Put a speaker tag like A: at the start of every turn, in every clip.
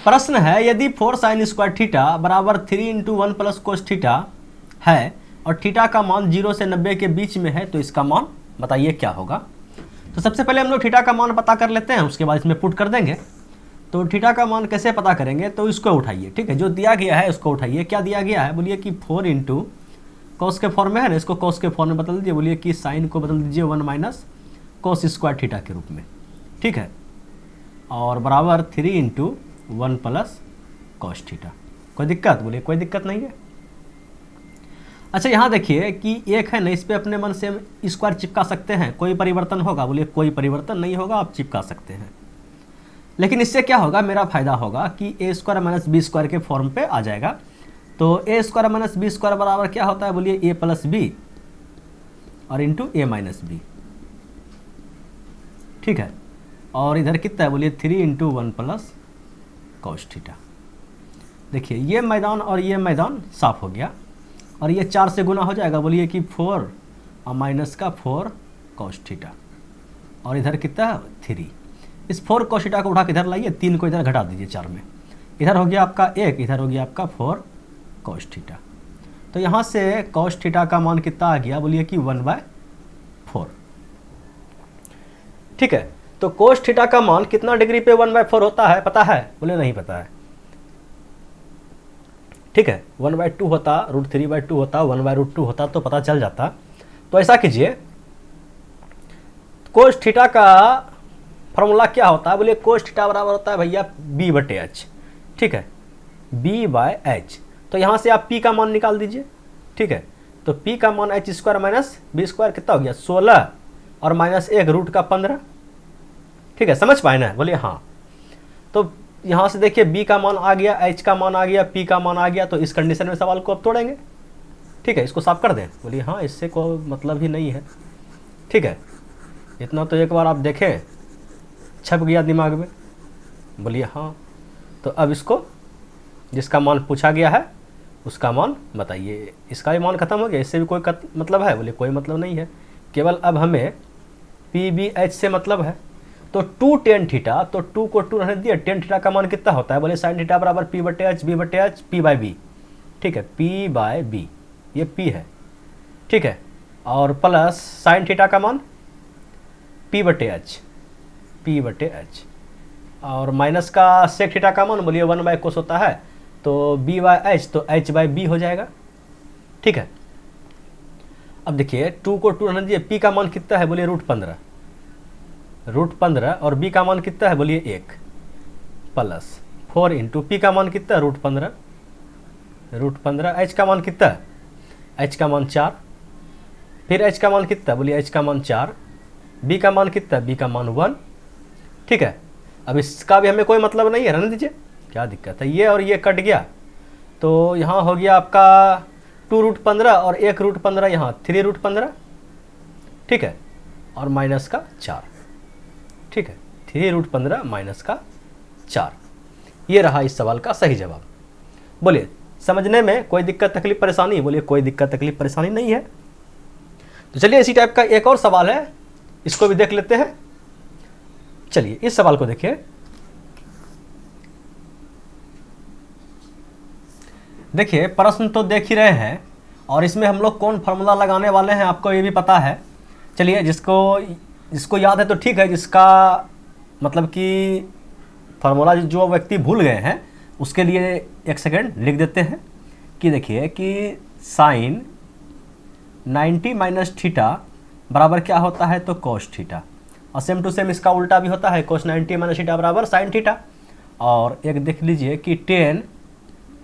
A: प्रश्न है यदि 4 साइन स्क्वायर थीटा बराबर 3 इंटू 1 प्लस कोस थीटा है और थीटा का मान 0 से 90 के बीच में है तो इसका मान बताइए क्या होगा। तो सबसे पहले हम लोग थीटा का मान पता कर लेते हैं, उसके बाद इसमें पुट कर देंगे। तो थीटा का मान कैसे पता करेंगे, तो इसको उठाइए, ठीक है, जो दिया गया है उसको उठाइए। क्या दिया गया है, बोलिए कि 4 इंटू कॉस के फॉर्म में है ना, इसको कॉस के फॉर्म में बदल दीजिए। बोलिए कि साइन को बदल दीजिए 1 माइनस कॉस स्क्वायर थीटा के रूप में, ठीक है, और बराबर 3 इंटू 1 प्लस कॉस थीटा। कोई दिक्कत, बोलिए कोई दिक्कत नहीं है। अच्छा यहाँ देखिए कि एक है ना, इस पर अपने मन से हम स्क्वायर चिपका सकते हैं, कोई परिवर्तन होगा, बोलिए कोई परिवर्तन नहीं होगा, आप चिपका सकते हैं। लेकिन इससे क्या होगा, मेरा फायदा होगा कि ए स्क्वायर माइनस बी स्क्वायर के फॉर्म पे आ जाएगा। तो ए स्क्वायर माइनस बी स्क्वायर बराबर क्या होता है, बोलिए ए प्लस बी और इंटू ए माइनस बी, ठीक है, और इधर कितना है, बोलिए 3 इंटू 1 प्लस कॉस थीटा। देखिए ये मैदान और ये मैदान साफ हो गया और ये 4 से गुना हो जाएगा। बोलिए कि 4 और माइनस का 4 कॉस थीटा और इधर कितना है 3। इस 4 कॉस थीटा को उठा के इधर लाइए, 3 को इधर घटा दीजिए 4 में, इधर हो गया आपका 1, इधर हो गया आपका 4 कॉस थीटा। तो यहाँ से कॉस थीटा का मान कितना आ गया, बोलिए कि 1/4, ठीक है। तो कोस थीटा का मान कितना डिग्री पे 1/4 होता है, पता है, बोले नहीं पता है, ठीक है। 1/2 होता, √3/2 होता, 1/√2 होता तो पता चल जाता। तो ऐसा कीजिए, कोस थीटा का फॉर्मूला क्या होता है, बोलिए कोस थीटा बराबर होता है भैया b/h, ठीक है, b/h। तो यहाँ से आप p का मान निकाल दीजिए, ठीक है। तो p का मान h square minus B square कितना हो गया 16 और माइनस 1 रूट का 15, ठीक है, समझ पाए ना, बोलिए हाँ। तो यहाँ से देखिए b का मान आ गया, h का मान आ गया, p का मान आ गया। तो इस कंडीशन में सवाल को अब तोड़ेंगे, ठीक है, इसको साफ कर दें। बोलिए हाँ, इससे कोई मतलब ही नहीं है, ठीक है, इतना तो एक बार आप देखें छप गया दिमाग में। बोलिए हाँ। तो अब इसको जिसका मान पूछा गया है उसका मान बताइए। इसका भी मान खत्म हो गया, इससे भी कोई मतलब है, बोलिए कोई मतलब नहीं है, केवल अब हमें p/h से मतलब है। तो 2 tan थीटा, तो 2 को 2 रहने दिया, tan थीटा का मान कितना होता है, बोले sin थीटा बराबर p/h b/h p/b, ठीक है, p/b, ये p है, ठीक है, और प्लस sin थीटा का मान p/h और माइनस का sec थीटा का मान बोलिए 1/cos होता है, तो b/h, तो h/b हो जाएगा, ठीक है। अब देखिए 2 को 2 रहने दिए, p का मान कितना है, बोलिए √15 और b का मान कितना है, बोलिए 1 प्लस 4 इंटू p का मान कितना है √15, h का मान कितना है, h का मान 4, फिर h का मान कितना, बोलिए h का मान 4, b का मान कितना, b का मान 1, ठीक है। अब इसका भी हमें कोई मतलब नहीं है, रहने दीजिए, क्या दिक्कत है, ये और ये कट गया। तो यहाँ हो गया आपका 2√15 और 1√15, यहाँ 3√15, ठीक है, और माइनस का 4, ठीक है, 3√15 माइनस का 4। ये रहा इस सवाल का सही जवाब। बोलिए समझने में कोई दिक्कत तकलीफ परेशानी, बोलिए कोई दिक्कत तकलीफ परेशानी नहीं है। तो चलिए इसी टाइप का एक और सवाल है, इसको भी देख लेते हैं। चलिए इस सवाल को देखिए। देखिए प्रश्न तो देख ही रहे हैं और इसमें हम लोग कौन फार्मूला लगाने वाले हैं आपको ये भी पता है। चलिए जिसको याद है तो ठीक है, जिसका मतलब कि फार्मूला जो व्यक्ति भूल गए हैं उसके लिए एक सेकेंड लिख देते हैं कि देखिए कि साइन 90 माइनस थीटा बराबर क्या होता है, तो कोस थीटा, और सेम टू सेम इसका उल्टा भी होता है, कोस 90 माइनस थीटा बराबर साइन थीटा। और एक देख लीजिए कि tan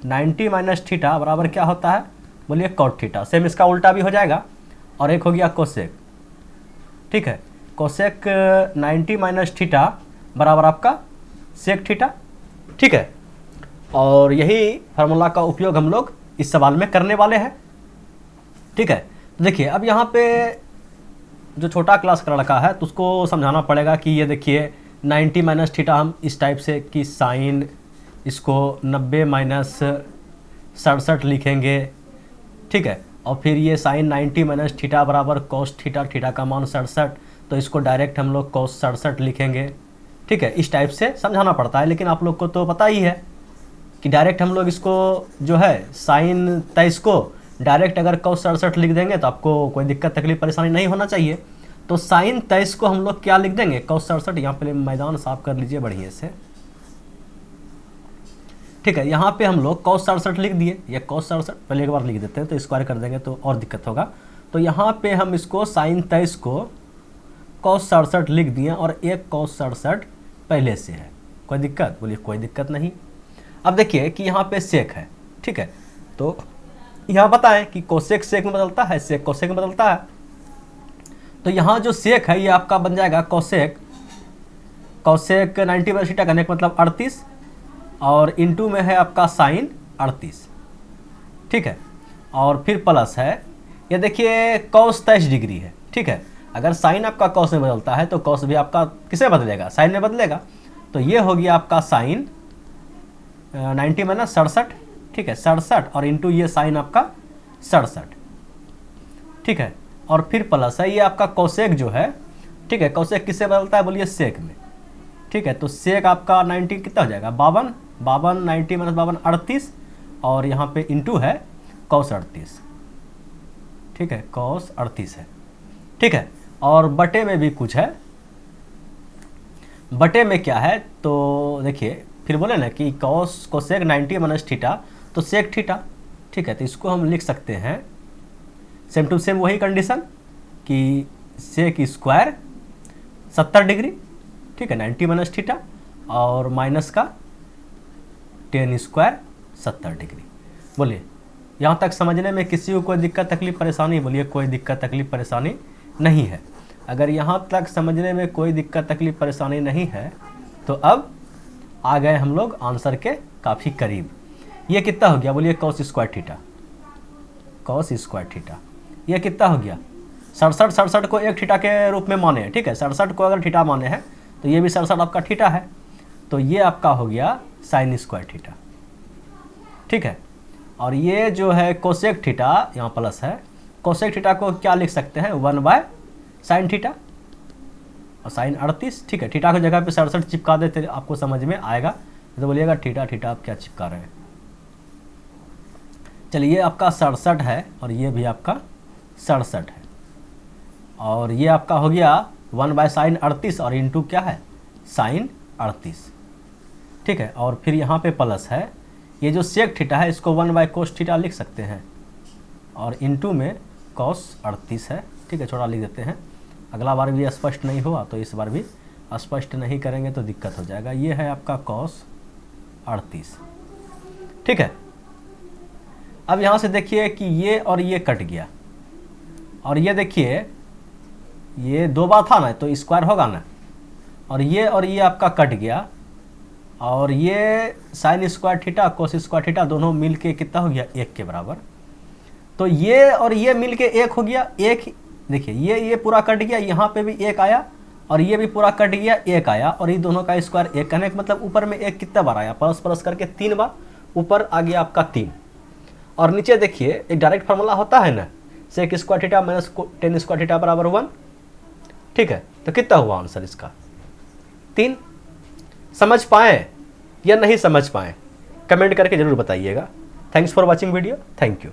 A: 90 माइनस थीटा बराबर क्या होता है, बोलिए कॉट थीटा, सेम इसका उल्टा भी हो जाएगा। और एक हो गया कोसेक, ठीक है, कोसेक 90 माइनस थीटा बराबर आपका सेक थीटा, ठीक है। और यही फार्मूला का उपयोग हम लोग इस सवाल में करने वाले हैं, ठीक है। तो देखिए अब यहाँ पे जो छोटा क्लास का लड़का है तो उसको समझाना पड़ेगा कि ये देखिए 90 माइनस थीटा हम इस टाइप से कि साइन इसको 90 माइनस 67 लिखेंगे, ठीक है, और फिर ये साइन 90 माइनस थीटा बराबर कॉस थीटा, थीटा का मान 67, तो इसको डायरेक्ट हम लोग कॉस 67 लिखेंगे, ठीक है। इस टाइप से समझाना पड़ता है, लेकिन आप लोग को तो पता ही है कि डायरेक्ट हम लोग इसको जो है साइन 23 को डायरेक्ट अगर cos 67 लिख देंगे तो आपको कोई दिक्कत तकलीफ परेशानी नहीं होना चाहिए। तो साइन 23 को हम लोग क्या लिख देंगे, cos 67। यहाँ पे मैदान साफ कर लीजिए बढ़िया से, ठीक है। यहाँ पे हम लोग cos 67 लिख दिए, ये cos 67 पहले एक बार लिख देते हैं तो स्क्वायर कर देंगे तो और दिक्कत होगा। तो यहाँ पे हम इसको साइन 23 को cos 67 लिख दिए और एक cos 67 पहले से है, कोई दिक्कत, बोलिए कोई दिक्कत नहीं। अब देखिए कि यहाँ पे सेक है, ठीक है। तो यहाँ बताएं कि कोसेक सेक में बदलता है, सेक कोसेक में बदलता है। तो यहाँ जो सेक है ये आपका बन जाएगा कोसेक 90/θ करने का मतलब 38 और इनटू में है आपका साइन 38, ठीक है। और फिर प्लस है, ये देखिए cos 23 डिग्री है, ठीक है। अगर साइन आपका cos में बदलता है तो cos भी आपका किसे बदलेगा, साइन में बदलेगा। तो ये हो गया आपका साइन 90 में ना 67, ठीक है, 67 और इंटू ये साइन आपका 67, ठीक है। और फिर प्लस है ये आपका कोसेक जो है, ठीक है। कोसेक किससे बदलता है, बोलिए सेक में, ठीक है। तो सेक आपका 90 कितना हो जाएगा, 52, 90 - 52 38 और यहाँ पे इंटू है cos 38, ठीक है, cos 38 है, ठीक है। और बटे में भी कुछ है, बटे में क्या है तो देखिए फिर बोले ना कि कोसेक 90 - θ तो सेक थीटा, ठीक है। तो इसको हम लिख सकते हैं सेम टू सेम वही कंडीशन कि सेक स्क्वायर 70 डिग्री, ठीक है, 90 - θ और माइनस का tan स्क्वायर 70 डिग्री। बोलिए यहाँ तक समझने में किसी को कोई दिक्कत तकलीफ परेशानी, बोलिए कोई दिक्कत तकलीफ परेशानी नहीं है। अगर यहाँ तक समझने में कोई दिक्कत तकलीफ परेशानी नहीं है तो अब आ गए हम लोग आंसर के काफ़ी करीब। ये कितना हो गया, बोलिए cos square theta, cos square theta ये कितना हो गया 67 को एक थीटा के रूप में माने हैं, ठीक है। 67 को अगर थीटा माने हैं तो ये भी 67 आपका थीटा है, तो ये आपका हो गया साइन स्क्वायर थीटा, ठीक है। और ये जो है कोसेक थीटा यहाँ प्लस है, कोसेक थीटा को क्या लिख सकते हैं 1/sin थीटा और साइन 38, ठीक है। थीटा की जगह पे 67 चिपका देते आपको समझ में आएगा, तो बोलिएगा थीटा थीटा आप क्या चिपका रहे हैं। चलिए ये आपका 67 है और ये भी आपका 67 है और ये आपका हो गया 1/sin 38 और इंटू क्या है साइन 38, ठीक है। और फिर यहाँ पे प्लस है, ये जो सेक थीटा है इसको 1/cos थीटा लिख सकते हैं और इंटू में cos 38 है, ठीक है। छोटा लिख देते हैं, अगला बार भी स्पष्ट नहीं हुआ तो इस बार भी स्पष्ट नहीं करेंगे तो दिक्कत हो जाएगा। ये है आपका cos 38, ठीक है। अब यहाँ से देखिए कि ये और ये कट गया और ये देखिए ये 2 बार था ना तो स्क्वायर होगा ना, और ये आपका कट गया और ये sine square theta cos square theta दोनों मिल के कितना हो गया 1 के बराबर। तो ये और ये मिल के 1 हो गया, 1 देखिए ये पूरा कट गया, यहाँ पे भी 1 आया और ये भी पूरा कट गया 1 आया और ये दोनों का स्क्वायर 1 कहने का मतलब ऊपर में 1 कितना बार आया, प्लस प्लस करके 3 बार ऊपर आ गया आपका 3। और नीचे देखिए एक डायरेक्ट फार्मूला होता है ना, sec square theta minus tan square theta बराबर 1, ठीक है। तो कितना हुआ आंसर इसका 3। समझ पाए या नहीं समझ पाए कमेंट करके जरूर बताइएगा। Thanks for watching video, thank you.